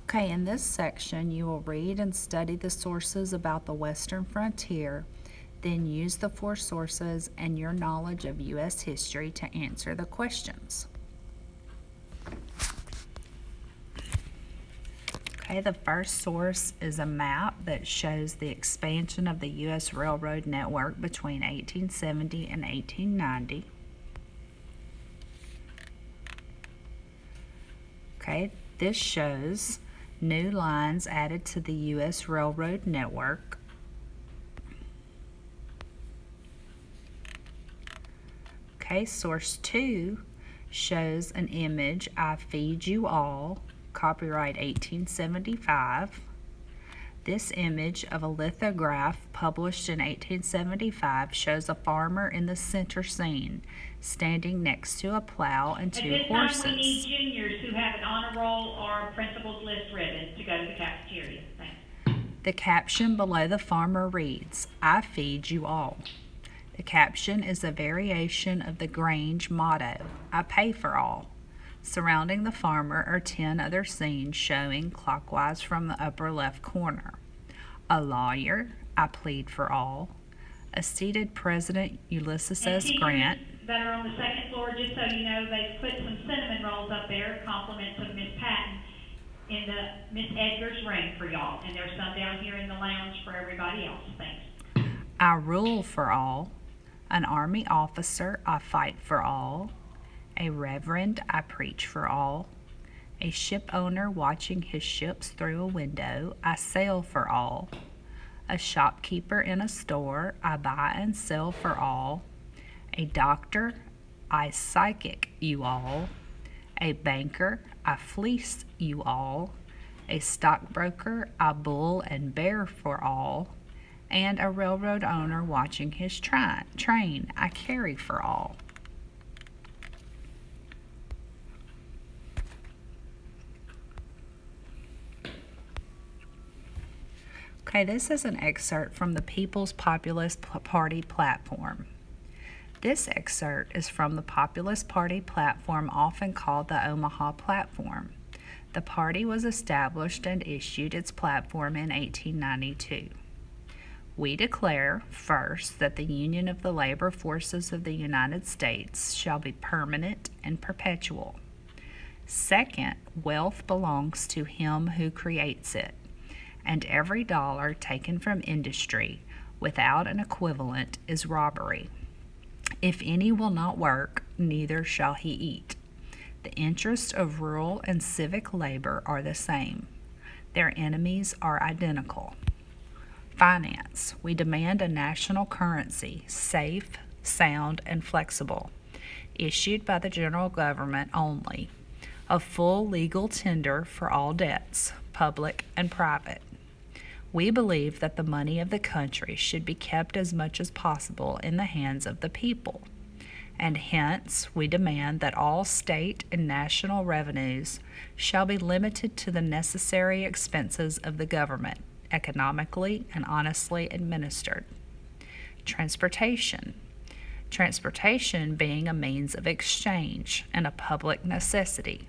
Okay, in this section, you will read and study the sources about the Western frontier, then use the 4 sources and your knowledge of U.S. history to answer the questions. Okay, the first source is a map that shows the expansion of the U.S. railroad network between 1870 and 1890. Okay, this shows new lines added to the U.S. railroad network. Okay, source 2 shows an image, "I Feed You All," copyright 1875. This image of a lithograph published in 1875 shows a farmer in the center scene, standing next to a plow and 2 horses. At this time, we need juniors who have an honor roll or principal's list ribbon to go to the cafeteria. Thanks. The caption below the farmer reads, "I feed you all." The caption is a variation of the Grange motto, "I pay for all." Surrounding the farmer are 10 other scenes showing clockwise from the upper left corner. A lawyer, "I plead for all." A seated President Ulysses S. Grant. That are on the second floor, just so you know, they've put some cinnamon rolls up there, compliments of Miss Patton, in the Miss Edgar's room for y'all. And there's some down here in the lounge for everybody else. Thanks. I rule for all. An army officer, "I fight for all." A reverend, "I preach for all." A ship owner watching his ships through a window, "I sail for all." A shopkeeper in a store, "I buy and sell for all." A doctor, "I psychic you all." A banker, "I fleece you all." A stockbroker, "I bull and bear for all." And a railroad owner watching his train, "I carry for all." Okay, this is an excerpt from the People's Populist Party platform. This excerpt is from the Populist Party platform, often called the Omaha Platform. The party was established and issued its platform in 1892. We declare, first, that the union of the labor forces of the United States shall be permanent and perpetual. Second, wealth belongs to him who creates it, and every dollar taken from industry without an equivalent is robbery. If any will not work, neither shall he eat. The interests of rural and civic labor are the same. Their enemies are identical. Finance. We demand a national currency, safe, sound, and flexible, issued by the general government only, a full legal tender for all debts, public and private. We believe that the money of the country should be kept as much as possible in the hands of the people, and hence we demand that all state and national revenues shall be limited to the necessary expenses of the government, economically and honestly administered. Transportation. Transportation being a means of exchange and a public necessity.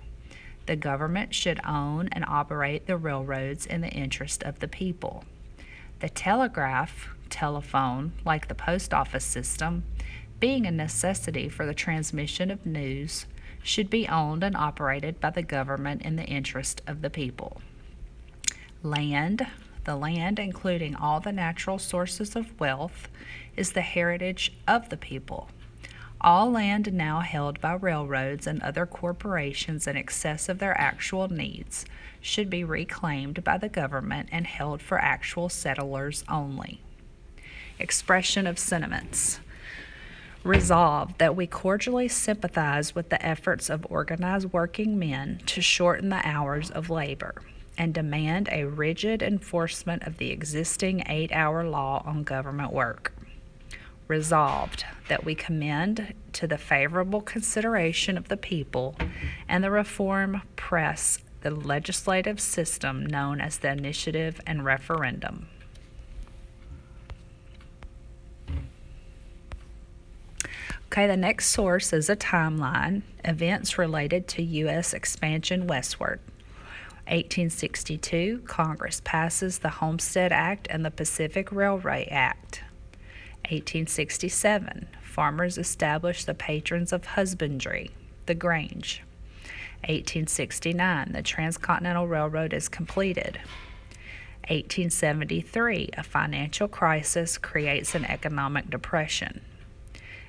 The government should own and operate the railroads in the interest of the people. The telegraph, telephone, like the post office system, being a necessity for the transmission of news, should be owned and operated by the government in the interest of the people. Land. The land, including all the natural sources of wealth, is the heritage of the people. All land now held by railroads and other corporations in excess of their actual needs should be reclaimed by the government and held for actual settlers only. Expression of sentiments. Resolved that we cordially sympathize with the efforts of organized working men to shorten the hours of labor and demand a rigid enforcement of the existing 8-hour law on government work. Resolved that we commend to the favorable consideration of the people and the reform press the legislative system known as the initiative and referendum. Okay, the next source is a timeline, events related to U.S. expansion westward. 1862, Congress passes the Homestead Act and the Pacific Railway Act. 1867, farmers establish the patrons of husbandry, the Grange. 1869, the Transcontinental Railroad is completed. 1873, a financial crisis creates an economic depression.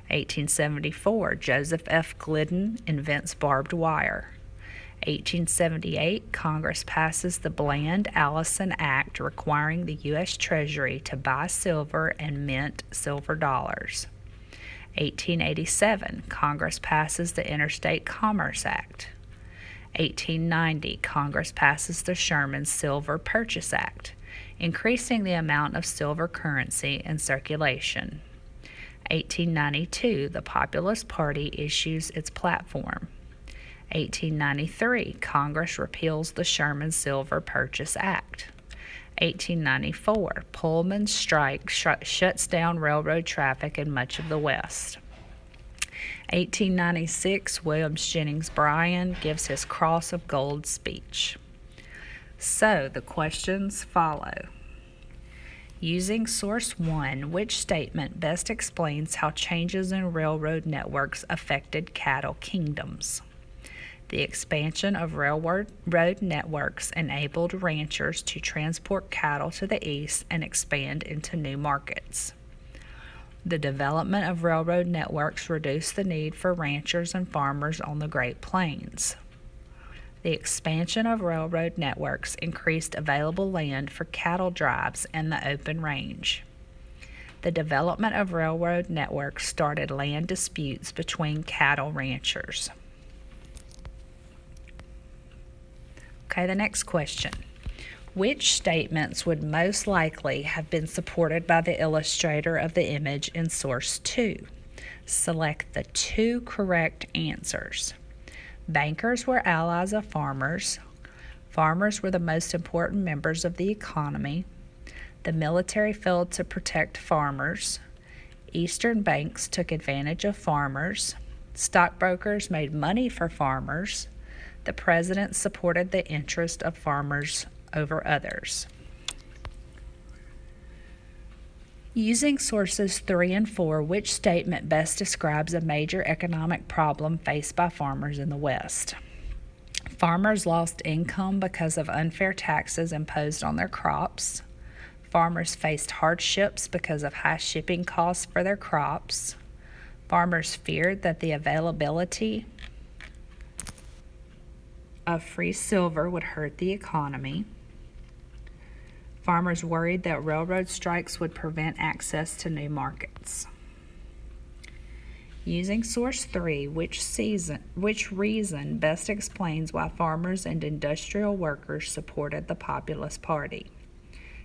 1874, Joseph F. Glidden invents barbed wire. 1878, Congress passes the Bland-Allison Act requiring the U.S. Treasury to buy silver and mint silver dollars. 1887, Congress passes the Interstate Commerce Act. 1890, Congress passes the Sherman Silver Purchase Act, increasing the amount of silver currency in circulation. 1892, the Populist Party issues its platform. 1893, Congress repeals the Sherman Silver Purchase Act. 1894, Pullman strike shuts down railroad traffic in much of the West. 1896, William Jennings Bryan gives his Cross of Gold speech. So, the questions follow. Using source 1, which statement best explains how changes in railroad networks affected cattle kingdoms? The expansion of railroad networks enabled ranchers to transport cattle to the east and expand into new markets. The development of railroad networks reduced the need for ranchers and farmers on the Great Plains. The expansion of railroad networks increased available land for cattle drives and the open range. The development of railroad networks started land disputes between cattle ranchers. Okay, the next question. Which statements would most likely have been supported by the illustrator of the image in source 2? Select the 2 correct answers. Bankers were allies of farmers. Farmers were the most important members of the economy. The military failed to protect farmers. Eastern banks took advantage of farmers. Stockbrokers made money for farmers. The president supported the interest of farmers over others. Using sources 3 and 4, which statement best describes a major economic problem faced by farmers in the West? Farmers lost income because of unfair taxes imposed on their crops. Farmers faced hardships because of high shipping costs for their crops. Farmers feared that the availability of free silver would hurt the economy. Farmers worried that railroad strikes would prevent access to new markets. Using source 3, which reason best explains why farmers and industrial workers supported the Populist Party?